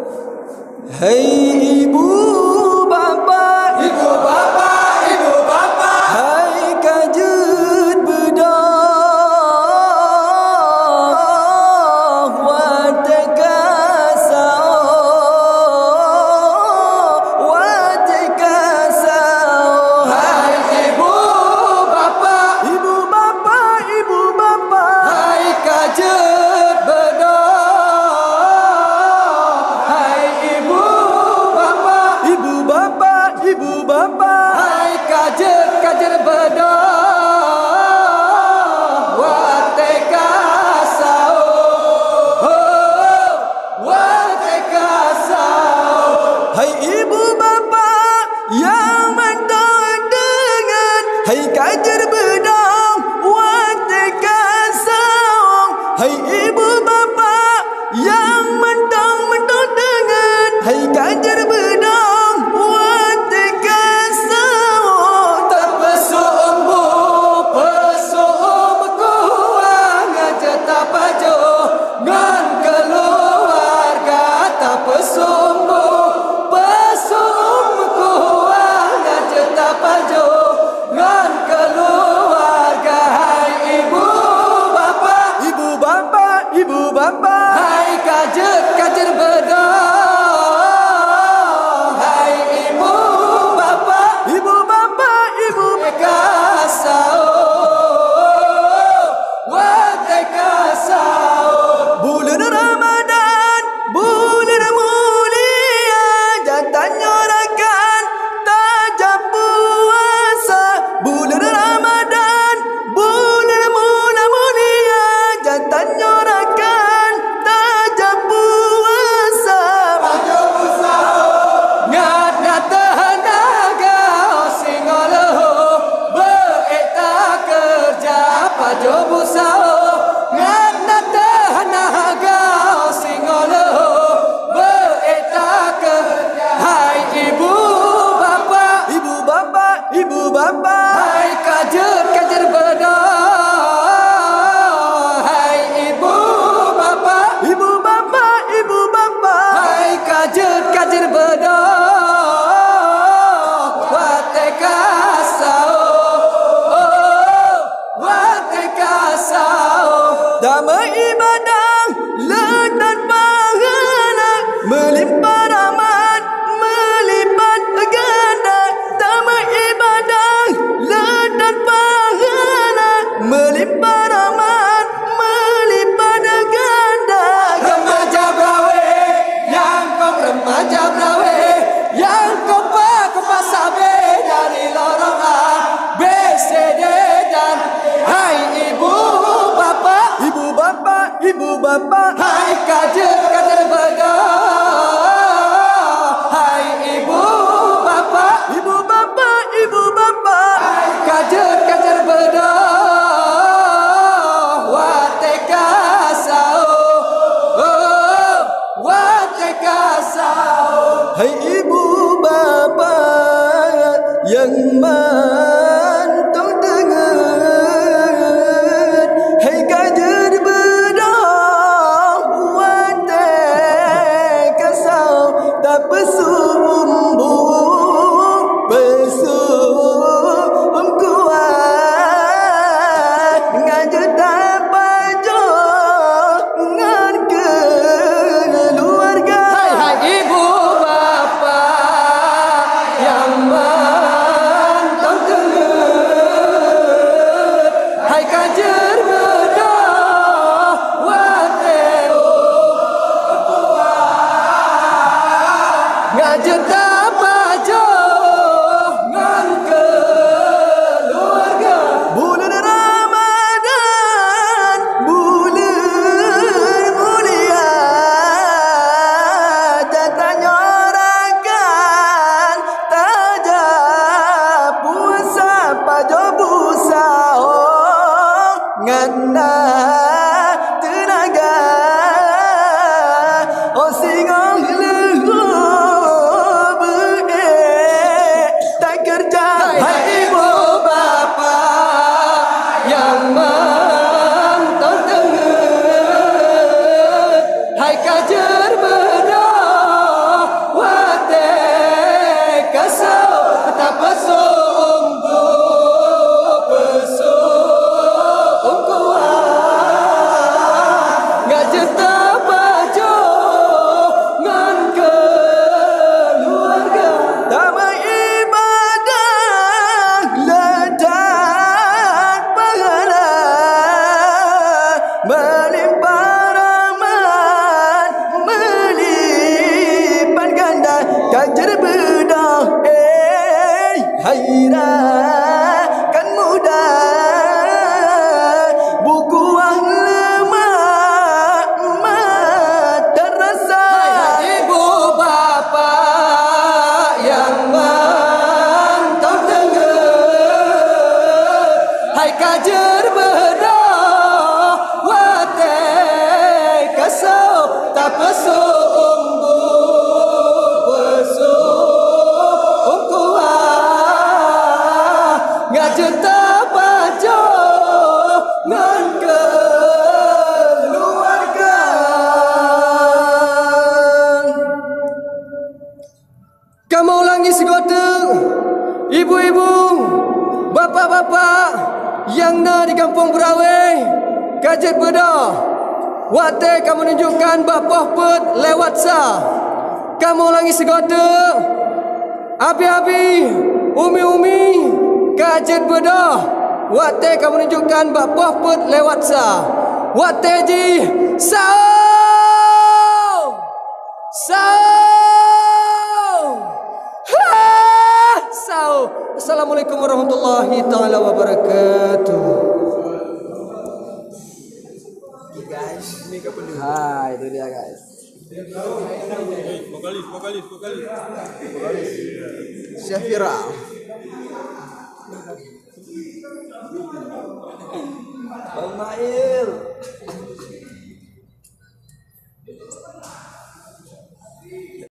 Hei ibu bapa, ibu bapa, ibu bapa, hai kajut bedah watekasau, hai ibu bapa, ibu bapa, ibu bapa, hai kajut bedah ibu bapa, hai kajer bedah watekasau, watekasau, hai ibu bapa yang mendengar, hai kajer bedah watekasau, hai ibu bapa yang mendengar, hai kajer bedah ibu bapa, hai kajer bedah, hai ibu bapa, ibu bapa, ibu kasau, watekasau. Bulan Ramadan, bulan mulia, jantannya rakan tajam puasa. Bulan Ramadan, bulan mulia, jantannya Jobu sao ngana tehanaga singolo beeta ke, hai ibu bapa, ibu bapa, ibu bapa, hai kajer bedah, hai ibu bapa, ibu bapa, ibu bapa, hai kajer bedah watekasau, damai ibadah ledan pahala, melimpah rahmat melipat ganda. Damai ibadah ledan pahala, melimpah rahmat melipat ganda. Remaja brawe yang kau remaja brawe yang kau sabe dari lorong A B C D dan hai ibu bapa, ibu bapa, ibu bapa, hai kajer bedah, hai ibu bapa, ibu bapa, ibu bapa, hai kajer bedah watekasau, watekasau, hai ibu bapa yang mantau dengar, hai kajer bedah watekasau, tak pesumbu besum kuat ngajar tak pajo ngan keluarga. Hai ibu bapa yang mantau dengar, hai kajer bedah ngajar tak pajo ngan keluarga. Bulan Ramadan, bulan mulia, jatahnya rakan tajam puasa pajo busa ngana tenaga, oh singong leluh kajar bedah, hairah kan mudah, buku lemah madrasah. Ibu bapa yang mantap dengar, hai kajar bedah, wate kasau tak pesu. Kamu ulangi segota ibu-ibu, bapa-bapa yang na di kampung Berawai, Kajet Bedah. Waktu kamu menunjukkan bapa pet lewat sah. Kamu ulangi segota abi-abi, umi-umi, Kajet Bedah. Waktu kamu menunjukkan bapa pet lewat sah. Waktu ji sao. Assalamualaikum warahmatullahi taala wabarakatuh. Guys, ini kapan dulu? Hai, itu dia guys. Vokalis. Syafira. Bang Mail.